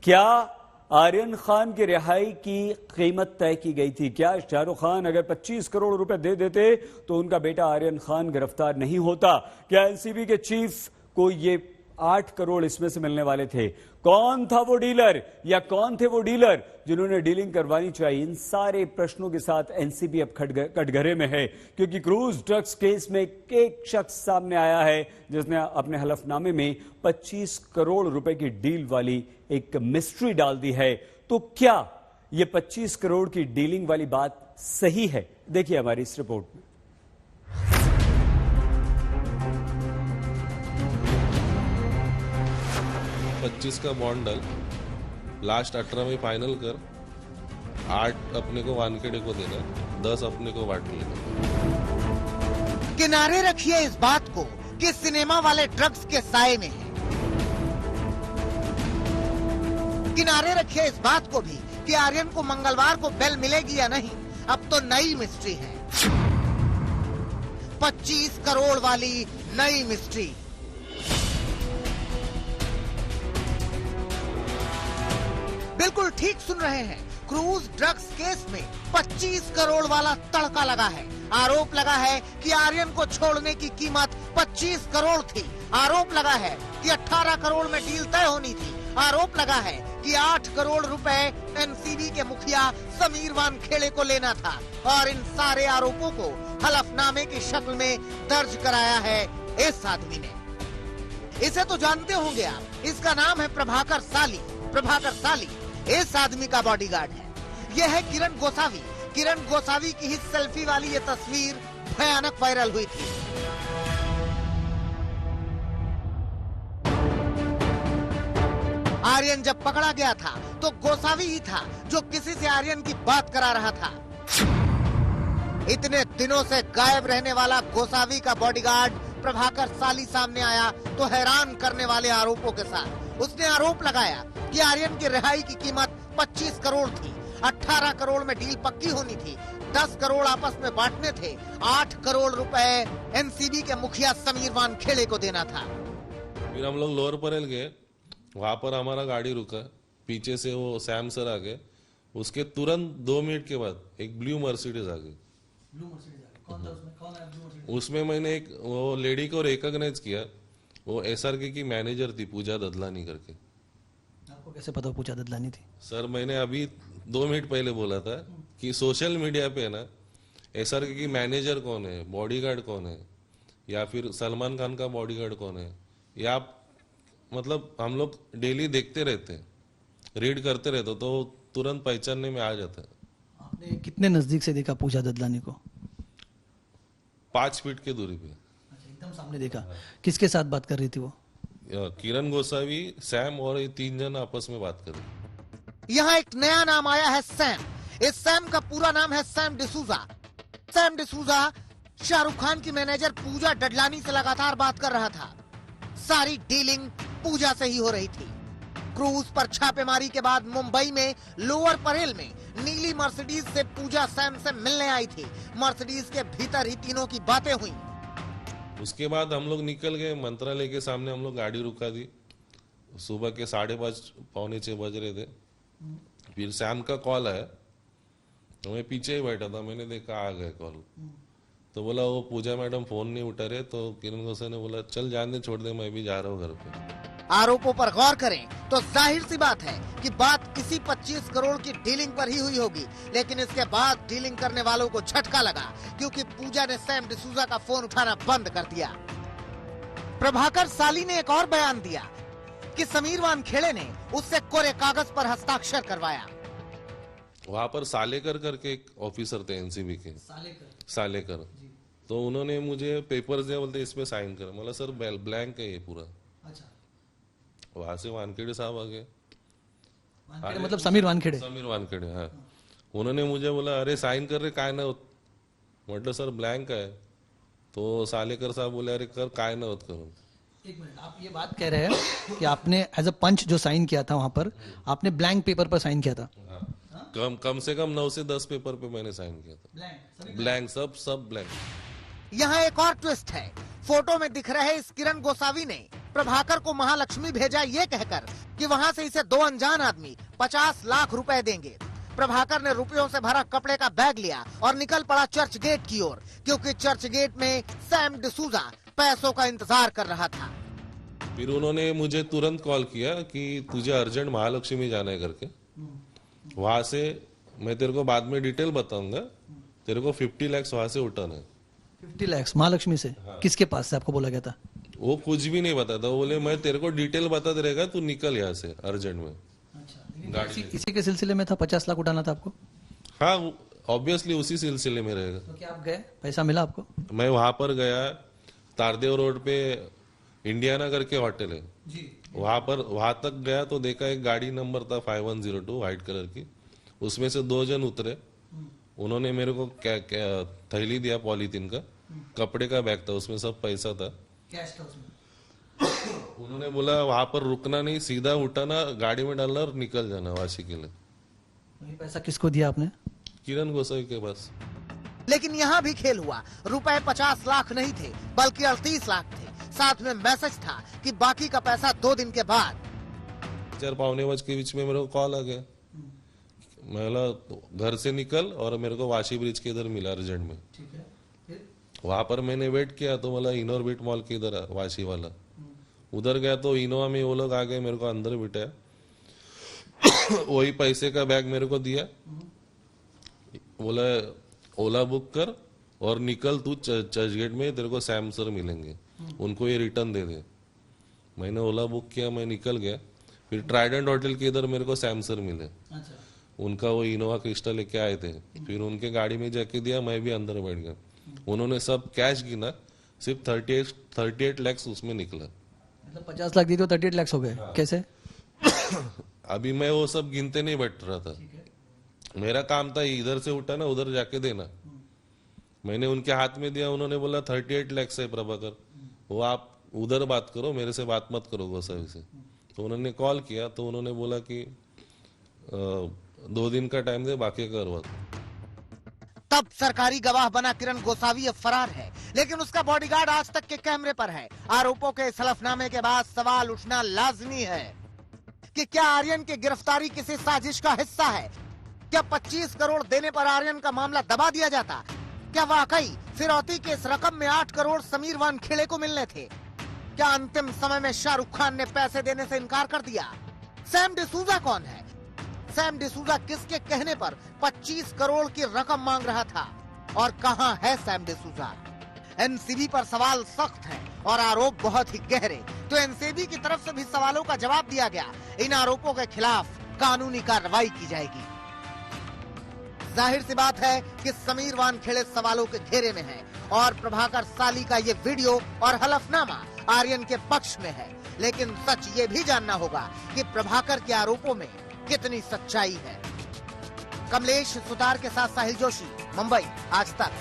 क्या आर्यन खान की रिहाई की कीमत तय की गई थी? क्या शाहरुख खान अगर 25 करोड़ रुपए दे देते तो उनका बेटा आर्यन खान गिरफ्तार नहीं होता? क्या एनसीबी के चीफ को ये 8 करोड़ इसमें से मिलने वाले थे? कौन था वो डीलर या कौन थे वो डीलर जिन्होंने डीलिंग करवानी चाहिए? इन सारे प्रश्नों के साथ एनसीबी अब कटघरे में है, क्योंकि क्रूज ड्रग्स केस में एक शख्स सामने आया है जिसने अपने हलफनामे में 25 करोड़ रुपए की डील वाली एक मिस्ट्री डाल दी है। तो क्या ये 25 करोड़ की डीलिंग वाली बात सही है? देखिए हमारी इस रिपोर्ट में। पच्चीस का बॉन्ड डाल, लास्ट 18 में फाइनल कर, 8 अपने को वानखेड़े को देना, 10 अपने को बांट लेना। किनारे रखिए इस बात को कि सिनेमा वाले ड्रग्स के साए में है। किनारे रखिए इस बात को भी कि आर्यन को मंगलवार को बेल मिलेगी या नहीं, अब तो नई मिस्ट्री है। 25 करोड़ वाली नई मिस्ट्री। बिल्कुल ठीक सुन रहे हैं, क्रूज ड्रग्स केस में 25 करोड़ वाला तड़का लगा है। आरोप लगा है कि आर्यन को छोड़ने की कीमत 25 करोड़ थी। आरोप लगा है कि 18 करोड़ में डील तय होनी थी। आरोप लगा है कि 8 करोड़ रुपए एनसीबी के मुखिया समीर वानखेड़े को लेना था, और इन सारे आरोपों को हलफनामे की शक्ल में दर्ज कराया है इस आदमी ने। इसे तो जानते होंगे आप, इसका नाम है प्रभाकर साली। प्रभाकर साली इस आदमी का बॉडीगार्ड है। यह है किरण गोसावी। किरण गोसावी की ही सेल्फी वाली ये तस्वीर भयानक वायरल हुई थी। आर्यन जब पकड़ा गया था तो गोसावी ही था जो किसी से आर्यन की बात करा रहा था। इतने दिनों से गायब रहने वाला गोसावी का बॉडीगार्ड प्रभाकर साली सामने आया तो हैरान करने वाले आरोपों के साथ। उसने आरोप लगाया कि आर्यन की रिहाई की कीमत 25 करोड़ थी। 18 करोड़ में डील पक्की होनी थी, 10 करोड़ आपस में बांटने थे, 8 करोड़ रुपए एनसीबी के मुखिया समीर वानखेड़े को देना था। फिर हम लोग लोअर परेल गए, वहां पर हमारा गाड़ी रुका, पीछे से वो सैम सर आ गए। उसके तुरंत 2 मिनट के बाद एक ब्लू मर्सिडीज आ गई। उसमें मैंने एक वो लेडी को रिकॉग्नाइज किया, वो एसआरके की मैनेजर थी, पूजा ददलानी करके। आपको कैसे पता पूजा ददलानी थी? सर मैंने अभी 2 मिनट पहले बोला था कि सोशल मीडिया पे ना एसआरके की मैनेजर कौन है, बॉडीगार्ड कौन है, या फिर सलमान खान का बॉडीगार्ड कौन है, या मतलब हम लोग डेली देखते रहते हैं, रीड करते रहते, तो तुरंत पहचानने में आ जाता है। आपने कितने नजदीक से देखा पूजा ददलानी को? 5 फीट की दूरी पे। अच्छा, एकदम सामने देखा। किसके साथ बात कर रही थी वो? किरण गोसावी, सैम और ये 3 जन आपस में बात कर रहे। यहाँ एक नया नाम आया है, सैम। इस सैम का पूरा नाम है सैम डिसूजा। सैम डिसूजा शाहरुख खान की मैनेजर पूजा ददलानी से लगातार बात कर रहा था। सारी डीलिंग पूजा से ही हो रही थी। क्रूज पर छापेमारी के बाद मुंबई में लोअर परेल में नीली मर्सिडीज से पूजा सैम से मिलने आई थी। मर्सिडीज के भीतर ही तीनों की बातें हुई। उसके बाद हम लोग निकल गए मंत्रालय के सामने, हम लोग गाड़ी रुका दी। सुबह के 5:30 पौने 6 बज रहे थे। फिर सैम का कॉल आया, तो मैं पीछे ही बैठा था, मैंने देखा आ गए कॉल। तो बोला वो पूजा मैडम फोन नहीं उठा रहे, तो किरण गोसावी ने बोला चल जान दे, छोड़ दे, मैं भी जा रहा हूँ घर पे। आरोपों पर गौर करें तो जाहिर सी बात है कि बात इसी 25 करोड़ की डीलिंग पर ही हुई होगी। लेकिन इसके बाद डीलिंग करने वालों को झटका लगा, क्योंकि पूजा ने सैम डिसूजा का फोन उठाना बंद कर दिया। प्रभाकर साली ने एक और बयान दिया कि समीर वानखेड़े ने उससे कोरे कागज पर हस्ताक्षर करवाया। वहां पर सालेकर करके एक ऑफिसर थे एनसीबी के, सालेकर। तो उन्होंने मुझे पेपर दिया, बोलते इस पे साइन कर। बोला सर ब्लैंक है ये पूरा। अच्छा, वहां से वानखेड़े साहब आ गए। मतलब समीर वानखेड़े? समीर वानखेड़े, हाँ। उन्होंने मुझे बोला अरे साइन कर रहे काय ना होत, मतलब सर ब्लैंक है। तो सालेकर साहब बोले अरे कर काय ना होत करो। एक मिनट, आप ये बात कह रहे हैं कि आपने एज अ पंच जो साइन किया था वहां पर, आपने ब्लैंक पेपर पर साइन किया था? कम से कम 9 से 10 पेपर पे मैंने साइन किया था। ब्लैंक, सब ब्लैंक। यहाँ एक और ट्विस्ट है। फोटो में दिख रहे इस किरण गोसावी ने प्रभाकर को महालक्ष्मी भेजा ये कहकर कि वहाँ से इसे 2 अनजान आदमी 50 लाख रुपए देंगे। प्रभाकर ने रुपयों से भरा कपड़े का बैग लिया और निकल पड़ा चर्च गेट की ओर, क्योंकि चर्च गेट में सैम डिसूजा पैसों का इंतजार कर रहा था। फिर उन्होंने मुझे तुरंत कॉल किया कि तुझे अर्जेंट महालक्ष्मी जाना है करके। वहां से मैं तेरे को बाद में डिटेल बताऊंगा, तेरे को 50 लाख वहां से उठाना है। 50 लाख महालक्ष्मी से? किसके पास से आपको बोला गया था? वो कुछ भी नहीं बताता, वो बोले मैं तेरे को डिटेल बताते रहेगा, तू निकल यहाँ से अर्जेंट में। इसी के सिलसिले में था 50 लाख उठाना था आपको? हाँ, ऑब्वियसली उसी सिलसिले में रहेगा। तो क्या आप गए, पैसा मिला आपको? मैं वहां पर गया, तारदेव रोड पे इंडियाना करके होटल है जी, वहां तक गया तो देखा एक गाड़ी नंबर था 5102 व्हाइट कलर की, उसमें से 2 जन उतरे। उन्होंने मेरे को क्या थैली दिया पॉलीथीन का, कपड़े का बैग था, उसमें सब पैसा था, कैश था उसमें। उन्होंने बोला वहां पर रुकना नहीं, सीधा उठाना, गाड़ी में डालना और निकल जाना वाशी के लिए। पैसा किसको दिया आपने? किरण गोसावी के पास। लेकिन यहाँ भी खेल हुआ। रुपए 50 लाख नहीं थे बल्कि 38 लाख थे। साथ में मैसेज था कि बाकी का पैसा 2 दिन के बाद। 4-4:45 के बीच में मेरे को कॉल आ गया, मैं घर से निकल और मेरे को वाशी ब्रिज के इधर मिला अर्जेंट में। वहां पर मैंने वेट किया तो बोला इनोरबिट मॉल के इधर वाशी वाला, उधर गया तो इनोवा में वो लोग आ गए, मेरे को अंदर बिठाया। वही पैसे का बैग मेरे को दिया, बोला ओला बुक कर और निकल तू चर्च गेट में, तेरे को सैम सर मिलेंगे, उनको ये रिटर्न दे दे। मैंने ओला बुक किया, मैं निकल गया। फिर ट्राइडेंट होटल के इधर मेरे को सैम सर मिले। उनका वो इनोवा क्रिस्टल लेके आए थे, फिर उनके गाड़ी में जाके दिया, मैं भी अंदर बैठ गया। उन्होंने सब कैश गिना, सिर्फ 38 लाख उसमें निकला। मतलब 50 लाख दी तो 38 लाख हो गए। कैसे? अभी मैं वो सब गिनते नहीं बैठ रहा था, मेरा काम था इधर से उठाना उधर जाके देना। मैंने उनके हाथ में दिया, उन्होंने बोला 38 लाख से प्रभाकर, वो आप उधर बात करो, मेरे से बात मत करो गोसावी से। तो उन्होंने कॉल किया तो उन्होंने बोला कि 2 दिन का टाइम दे, बाकी करवा दो। तब सरकारी गवाह बना किरण गोसावी अब फरार है, लेकिन उसका बॉडीगार्ड आज तक के कैमरे पर है। आरोपों के इस हलफनामे के बाद सवाल उठना लाजमी है कि क्या आर्यन की गिरफ्तारी किसी साजिश का हिस्सा है? क्या 25 करोड़ देने पर आर्यन का मामला दबा दिया जाता? क्या वाकई फिरौती के इस रकम में 8 करोड़ समीर वानखेड़े को मिलने थे? क्या अंतिम समय में शाहरुख खान ने पैसे देने से इनकार कर दिया? सैम डिसूजा कौन है? सैम डिसूजा किसके कहने पर 25 करोड़ की रकम मांग रहा था? और कहां है सैम डिसूजा? एनसीबी पर सवाल सख्त है और आरोप बहुत ही गहरे। तो एनसीबी की तरफ से भी सवालों का जवाब दिया गया। इन आरोपों के खिलाफ कानूनी कार्रवाई की जाएगी। जाहिर सी बात है कि समीर वानखेड़े सवालों के घेरे में है और प्रभाकर साली का ये वीडियो और हलफनामा आर्यन के पक्ष में है। लेकिन सच ये भी जानना होगा कि प्रभाकर के आरोपों में कितनी सच्चाई है। कमलेश सुतार के साथ साहिल जोशी, मुंबई, आज तक।